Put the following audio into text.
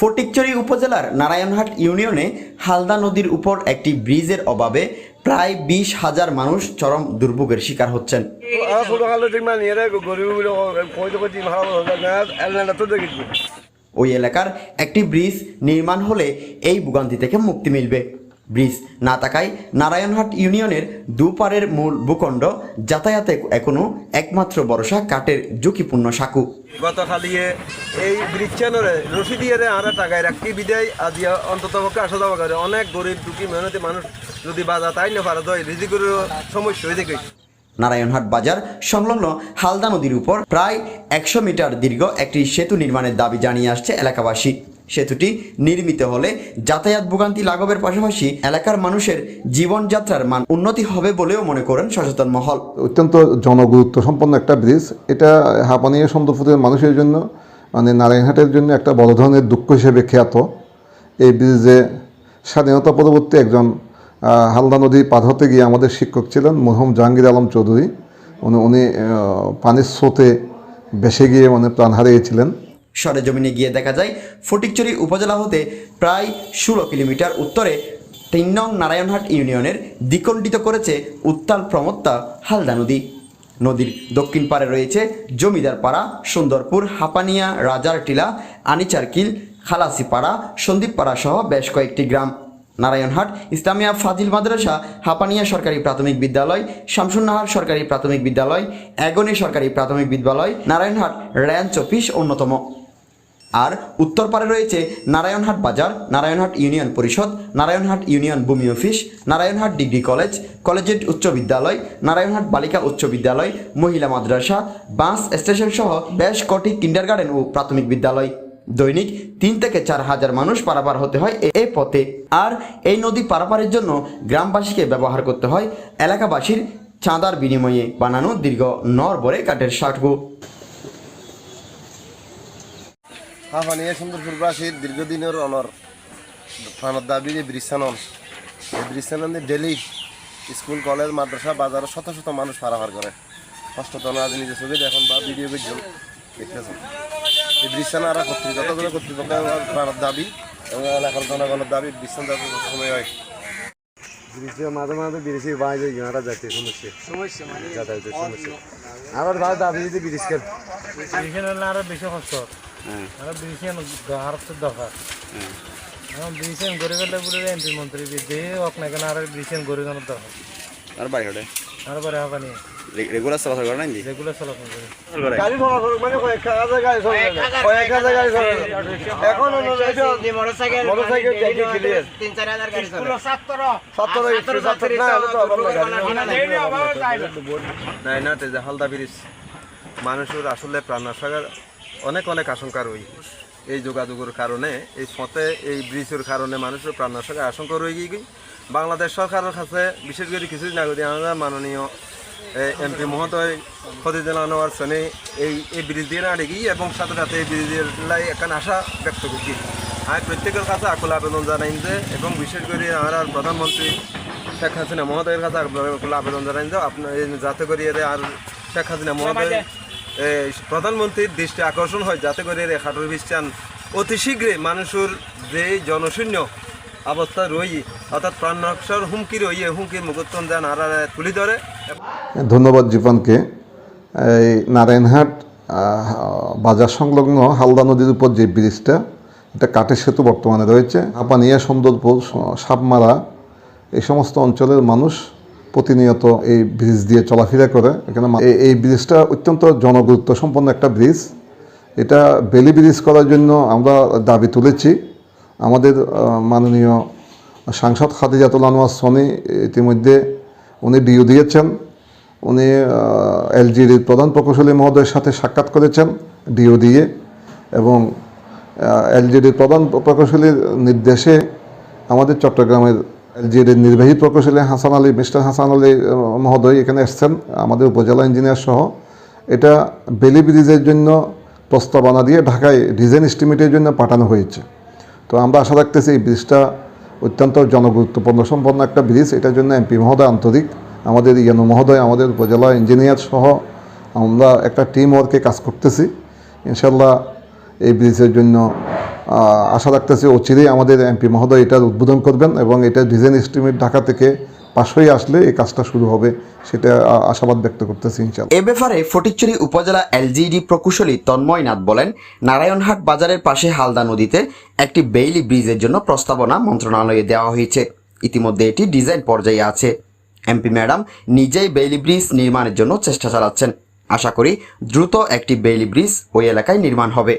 ফটিকছড়ি উপজেলার নারায়ণহাট ইউনিয়নে হালদা নদীর উপর একটি ব্রিজের অভাবে প্রায় 20,000 মানুষ চরম দুর্ভোগের শিকার হচ্ছেন। ওই এলাকার একটি ব্রিজ নির্মাণ হলে এই ভোগান্তি থেকে মুক্তি মিলবে। ব্রিজ না থাকায় নারায়ণহাট ইউনিয়নের দুপারের মূল ভূখণ্ড যাতায়াতে এখনো একমাত্র ভরসা কাঠের ঝুঁকিপূর্ণ সাঁকু। গতকালিয়ে এই ব্রিজ চ্যানেলে রশি দিয়ে আরা টাকায় রাখি বিদায় আজি অন্তত পক্ষে আসা যাওয়া করে অনেক গরিব দুঃখী মেহনতি মানুষ যদি বাজার তাই না পারা যায় রিজিকের সমস্যা হয়ে যায়। নারায়ণহাট বাজার সংলগ্ন হালদা নদীর উপর প্রায় 100 মিটার দীর্ঘ একটি সেতু নির্মাণের দাবি জানিয়ে আসছে এলাকাবাসী। সেতুটি নির্মিত হলে যাতায়াত ভোগান্তি লাঘবের পাশাপাশি এলাকার মানুষের জীবনযাত্রার মান উন্নতি হবে বলেও মনে করেন সচেতন মহল। অত্যন্ত জনগুরুত্ব সম্পন্ন একটা ব্রিজ। এটা হাঁপানিয়া সুন্দরপুরের মানুষের জন্য নারায়ণহাটের জন্য একটা বড় ধরনের দুঃখ হিসেবে খ্যাত। এই ব্রিজে স্বাধীনতা পরবর্তী একজন হালদা নদী পার হতে গিয়ে আমাদের শিক্ষক ছিলেন মরহুম জাহাঙ্গীর আলম চৌধুরী। উনি পানির স্রোতে ভেসে গিয়ে প্রাণ হারিয়েছিলেন। সরেজমিনে গিয়ে দেখা যায় ফটিকছড়ি উপজেলা হতে প্রায় 16 কিলোমিটার উত্তরে 3 নং নারায়ণহাট ইউনিয়নের দ্বিখণ্ডিত করেছে উত্তাল প্রমত্তা হালদা নদী। নদীর দক্ষিণ পারে রয়েছে জমিদার পাড়া, সুন্দরপুর, হাঁপানিয়া, রাজারটিলা, আনিচারকিল, খালাসিপাড়া, সন্দীপপাড়া সহ বেশ কয়েকটি গ্রাম। নারায়ণহাট ইসলামিয়া ফাজিল মাদ্রাসা, হাঁপানিয়া সরকারি প্রাথমিক বিদ্যালয়, শামসুন্নাহার সরকারি প্রাথমিক বিদ্যালয়, এগনি সরকারি প্রাথমিক বিদ্যালয়, নারায়ণহাট রেঞ্জ অফিস অন্যতম। আর উত্তর পারে রয়েছে নারায়ণহাট বাজার, নারায়ণহাট ইউনিয়ন পরিষদ, নারায়ণহাট ইউনিয়ন ভূমি office, Narayanhat degree college, collegiate উচ্চ বিদ্যালয়, নারায়ণহাট বালিকা উচ্চ বিদ্যালয়, মহিলা মাদ্রাসা, বাস স্টেশন সহ বেশ কটি কিন্ডারগার্টেন ও প্রাথমিক বিদ্যালয়। দৈনিক 3 থেকে 4 হাজার মানুষ পারাপার হতে হয় এই পথে। আর এই নদী পারাপারের জন্য গ্রামবাসীকে ব্যবহার করতে হয় এলাকাবাসীর চাঁদার বিনিময়ে বানানো দীর্ঘ নরবরে কাঠের সাঁকু। হাঁপানিয়া সুন্দরপুরবাসীর দীর্ঘদিনের অনর প্রাণের দাবি যে ব্রিজ চানন, এই bridge Sanon daily school college মাদ্রাসা বাজারে শত শত মানুষ পারাপার করে। কষ্টতন আজ নিজের ছবি দেখুন বা ভিডিও ভিডিও দেখতেছেন। এই ব্রিজ চান আর যতগুলো কর্তৃপক্ষের প্রাণের দাবি এবং এলাকার জনগণের দাবি ব্রিজ চান যাতে সময় হয়। ব্রিজে মাঝে মাঝে ব্রিজে বাইরে গিয়ে যাচ্ছে সমস্যা যাতায়াতের সমস্যা। আবার ভাই দাবি যদি ব্রিজ কেন আরো বেশি কষ্ট আরো ব্রিজ হারতে দরকার। এখন ব্রিজ গড়ে গেলে বলে এমপি মন্ত্রী যে হোক না কেন আর ব্রিজ গড়ে গানোর দরকার। আর বাড়ি হটে আর বারে হবে না রেগুলার চলাচল করে না, রেগুলার চলাচল করে গাড়ি চলাচল মানে কয়েক হাজার গাড়ি চলে, কয়েক হাজার গাড়ি চলে। এখন মোটরসাইকেল দেখি ক্লিয়ার 3-4 হাজার গাড়ি চলে। 70 না হলে তো না তেজ হালদা ব্রিজ মানুষের আসলে প্রাণনাশের অনেক অনেক আশঙ্কা রই। এই যোগাযোগের কারণে এই পথে এই ব্রিজের কারণে মানুষের প্রাণনাশের আশঙ্কা রয়ে গিয়ে বাংলাদেশ সরকারের কাছে বিশেষ করে কিছুদিন আগে আমাদের মাননীয় এমপি মহোদয় খতিউদ্দিন আনোয়ার সানি এই ব্রিজ দিয়ে না দেখি এবং সাথে সাথে এই ব্রিজের লাই একটা আশা ব্যক্ত করছি। আমি প্রত্যেকের কাছে আকুল আবেদন জানাই যে এবং বিশেষ করে আমার প্রধানমন্ত্রী শেখ হাসিনা মহোদয়ের কাছে আকুল আবেদন জানাই যে আপনার যাতে করে আর শেখ হাসিনা মহোদয় প্রধানমন্ত্রীর দৃষ্টি আকর্ষণ হয় যাতে করে খাটুর বিশ্বান অতি শীঘ্রই মানুষের যে জনশূন্য অবস্থা রই অর্থাৎ প্রাণনাশের হুমকি রই হুমকির মুখোত্তম যেন আর তুলে ধরে। ধন্যবাদ জীবনকে। এই নারায়ণহাট বাজার সংলগ্ন হালদা নদীর উপর যে ব্রিজটা, এটা কাঠের সেতু বর্তমানে রয়েছে। হাঁপানিয়া, সুন্দরপুর, সাপমারা এই সমস্ত অঞ্চলের মানুষ প্রতিনিয়ত এই ব্রিজ দিয়ে চলাফেরা করে। এখানে এই ব্রিজটা অত্যন্ত জনগুরুত্ব সম্পন্ন একটা ব্রিজ। এটা বেলি ব্রিজ করার জন্য আমরা দাবি তুলেছি। আমাদের মাননীয় সাংসদ খাদিজাতুল আনোয়ার সনি ইতিমধ্যে উনি ডিও দিয়েছেন। উনি এলজিডির প্রধান প্রকৌশলী মহোদয়ের সাথে সাক্ষাৎ করেছেন ডিও দিয়ে এবং এলজিডির প্রধান প্রকৌশলীর নির্দেশে আমাদের চট্টগ্রামের এলজিডির নির্বাহী প্রকৌশলী মিস্টার হাসান আলী মহোদয় এখানে এসছেন আমাদের উপজেলা ইঞ্জিনিয়ার সহ। এটা বেলি ব্রিজের জন্য প্রস্তাবনা দিয়ে ঢাকায় ডিজাইন এস্টিমেটের জন্য পাঠানো হয়েছে। তো আমরা আশা রাখতেছি এই ব্রিজটা অত্যন্ত জনগুরুত্বপূর্ণ সম্পন্ন একটা ব্রিজ। এটার জন্য এমপি মহোদয় আন্তরিক, আমাদের ইয়ানু মহোদয়, আমাদের উপজেলা ইঞ্জিনিয়ার সহ আমরা একটা টিম ওয়ার্কে কাজ করতেছি। ইনশাল্লাহ এই ব্রিজের জন্য আশা রাখতেছি অচিরেই আমাদের এমপি মহোদয় এটার উদ্বোধন করবেন এবং এটা ডিজাইন এস্টিমেট ঢাকা থেকে পাশ হয়ে আসলে এই কাজটা শুরু হবে, সেটা আশাবাদ ব্যক্ত করতেছি ইনশাআল্লাহ। এ ব্যাপারে ফটিকছড়ি উপজেলা এলজিইডি প্রকৌশলী তন্ময় নাথ বলেন, নারায়ণহাট বাজারের পাশে হালদা নদীতে একটি বেইলি ব্রিজের জন্য প্রস্তাবনা মন্ত্রণালয়ে দেওয়া হয়েছে। ইতিমধ্যে এটি ডিজাইন পর্যায়ে আছে। এমপি ম্যাডাম নিজেই বেইলি ব্রিজ নির্মাণের জন্য চেষ্টা চালাচ্ছেন। আশা করি দ্রুত একটি বেইলি ব্রিজ ওই এলাকায় নির্মাণ হবে।